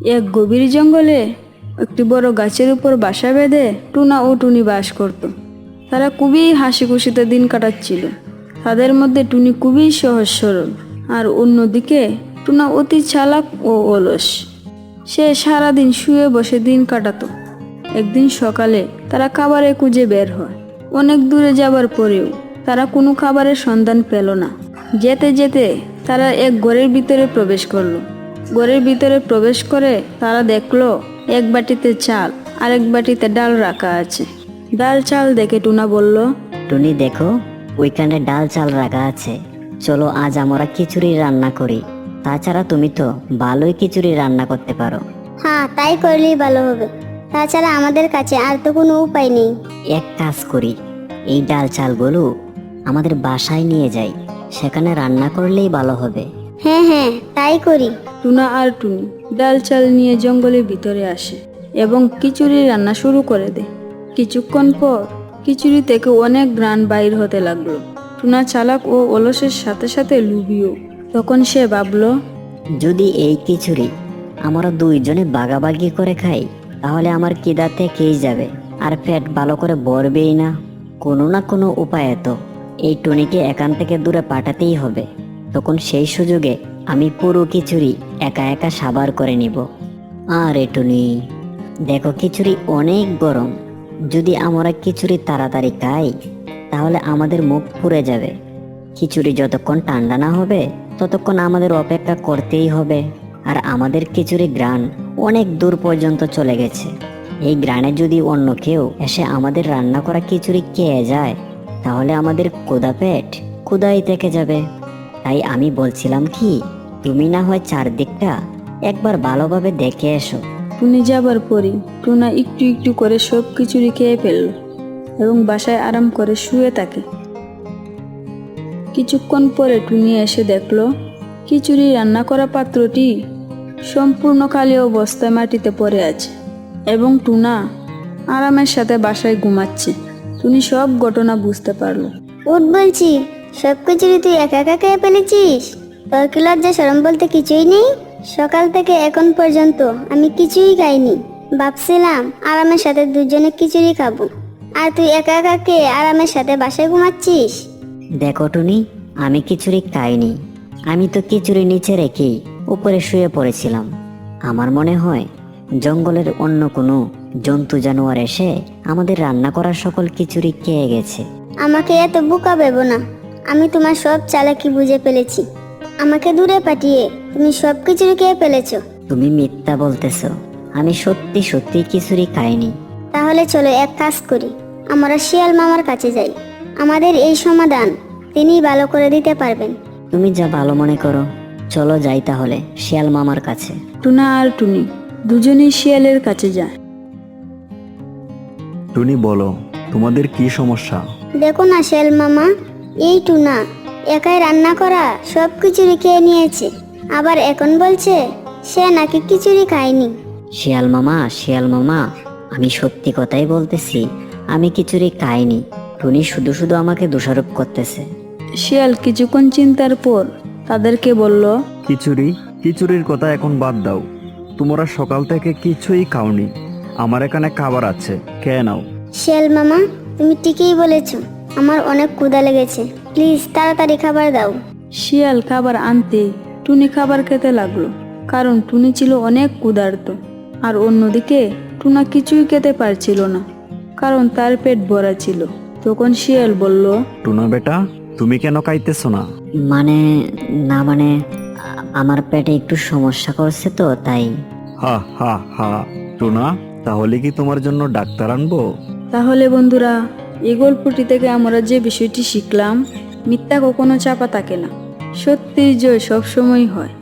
এক গভীর জঙ্গলে একটি বড় গাছের উপর বাসা বেঁধে টুনা ও টুনি বাস করত। তারা খুবই হাসি খুশিতে দিন কাটাচ্ছিল। তাদের মধ্যে টুনি খুবই সহজ সরল, আর অন্যদিকে টুনা অতি চালাক ও অলস। সে সারাদিন শুয়ে বসে দিন কাটাতো। একদিন সকালে তারা খাবারের খুঁজে বের হয়। অনেক দূরে যাবার পরেও তারা কোনো খাবারের সন্ধান পেল না। যেতে যেতে তারা এক ঘরের ভিতরে প্রবেশ করলো। ঘরের ভিতরে প্রবেশ করে তারা দেখলো এক বাটিতে চাল আর এক বাটিতে ডাল রাখা আছে। ডাল চাল দেখে টুনা বলল, টুনি দেখো, ওইখানে ডাল চাল রাখা আছে। চলো আজ আমরা খিচুড়ি রান্না করি। তাছাড়া তুমি তো ভালোই খিচুড়ি রান্না করতে পারো। হ্যাঁ, তাই করলেই ভালো হবে। তাছাড়া আমাদের কাছে আর তো কোনো উপায় নেই। এক কাজ করি, এই ডাল চালগুলো আমাদের বাসায় নিয়ে যাই, সেখানে রান্না করলেই ভালো হবে। হ্যাঁ হ্যাঁ, তাই করি। টুনা আর টুনি ডাল চাল নিয়ে জঙ্গলের ভিতরে আসে এবং খিচুড়ি রান্না শুরু করে দেয়। কিছুক্ষণ পর খিচুড়ি থেকে অনেক ঘ্রাণ বাইর হতে লাগলো। টুনা চালাক ও অলসের সাথে সাথে লুবিও। তখন সে ভাবলো, যদি এই খিচুড়ি আমরা দুইজনে বাগাবাগি করে খাই, তাহলে আমার খিদা থেকেই যাবে আর পেট ভালো করে ভরবেই না। কোনো না কোনো উপায়ে তো এই টুনিকে এখান থেকে দূরে পাঠাতেই হবে। তখন সেই সুযোগে আমি পুরো খিচুড়ি একা একা সাবার করে নিব। আরে টুনি, দেখো খিচুড়ি অনেক গরম। যদি আমরা খিচুড়ি তাড়াতাড়ি খাই, তাহলে আমাদের মুখ পুড়ে যাবে। খিচুড়ি যতক্ষণ ঠান্ডা না হবে ততক্ষণ আমাদের অপেক্ষা করতেই হবে। আর আমাদের খিচুড়ি ঘ্রাণ অনেক দূর পর্যন্ত চলে গেছে। এই ঘ্রাণে যদি অন্য কেউ এসে আমাদের রান্না করা খিচুড়ি খেয়ে যায়, তাহলে আমাদের ক্ষুধা পেট ক্ষুধাই থেকে যাবে। তাই আমি বলছিলাম কি, তুমি না হয় চারদিকটা একবার ভালোভাবে দেখে এসো। টুনি যাবার পরই টুনা একটু একটু করে সব খিচুড়ি খেয়ে ফেলল এবং বাসায় আরাম করে শুয়ে থাকে। কিছুক্ষণ পরে টুনি এসে দেখলো খিচুড়ি রান্না করা পাত্রটি সম্পূর্ণ খালি অবস্থায় মাটিতে পড়ে আছে এবং টুনা আরামের সাথে বাসায় ঘুমাচ্ছে। টুনি সব ঘটনা বুঝতে পারলো। উঠ বলছি, সব খিচুড়ি তুই একা একা খেয়ে ফেলেছিস? তোর কি লজ্জা শরম বলতে কিছুই নেই? সকাল থেকে এখন পর্যন্ত আমি কিছুই খাইনি। ভাবছিলাম আরামের সাথে দুজনে খিচুড়ি খাবো, আর তুই একা একা খেয়ে আরামের সাথে বাসায় ঘুমাচ্ছিস। দেখো টুনি, আমি খিচুড়ি খাইনি। আমি তো খিচুড়ি নিচে রেখেই উপরে শুয়ে পড়েছিলাম। আমার মনে হয় জঙ্গলের অন্য কোনো জন্তু জানোয়ার এসে আমাদের রান্না করা সকল খিচুড়ি খেয়ে গেছে। আমাকে এত বোকা ভেবো না। আমি তোমার সব চালাকি বুঝে ফেলেছি। আমাকে দূরে পাঠিয়ে তুমি সব খিচুড়ি খেয়ে ফেলেছো। তুমি মিথ্যা বলতেছো। আমি সত্যি সত্যি খিচুড়ি খাইনি। তাহলে চলো এক কাজ করি, আমরা শিয়াল মামার কাছে যাই। আমাদের এই সমাধান তিনিই ভালো করে দিতে পারবেন। তুমি যা ভালো মনে করো, চলো যাই তাহলে শিয়াল মামার কাছে। টুনা আর টুনি দুজনেই শিয়ালের কাছে যায়। টুনি, বলো তোমাদের কি সমস্যা? দেখো না শিয়াল মামা, এই টুনা একাই রান্না করা সব খিচুড়ি খেয়ে নিয়েছে, আবার এখন বলছে সে নাকি খিচুড়ি খায়নি। শিয়াল মামা, আমি সত্যি কথাই বলতেছি, আমি খিচুড়ি খাইনি। টুনি শুধু শুধু আমাকে দোষারোপ করতেছে। শিয়াল কিছুক্ষণ চিন্তার পর তাদেরকে বলল, খিচুড়ির কথা এখন বাদ দাও। তোমরা সকাল থেকে কিছুই খাওনি। আমার এখানে খাবার আছে, খেয়ে নাও। শিয়াল মামা, তুমি ঠিকই বলেছ। আমার অনেক ক্ষুধা লেগেছে, প্লিজ তাড়াতাড়ি খাবার দাও। শিয়াল খাবার আনতে টুনি খাবার খেতে লাগলো, কারণ টুনি ছিল অনেক ক্ষুধার্ত। আর অন্যদিকে টুনা কিছুই খেতে পারছিল না, কারণ তার পেট ভরা ছিল। তখন শিয়াল বলল, টুনা বেটা, তুমি কেন খাইতেছো না? মানে আমার পেটে একটু সমস্যা করছে তো তাই। হা হা হা। টুনা, তাহলে কি তোমার জন্য ডাক্তার আনবো? তাহলে বন্ধুরা, এই গল্পটি থেকে আমরা যে বিষয়টি শিখলাম, মিথ্যা কখনো চাপা থাকে না, সত্যির জয় সবসময় হয়।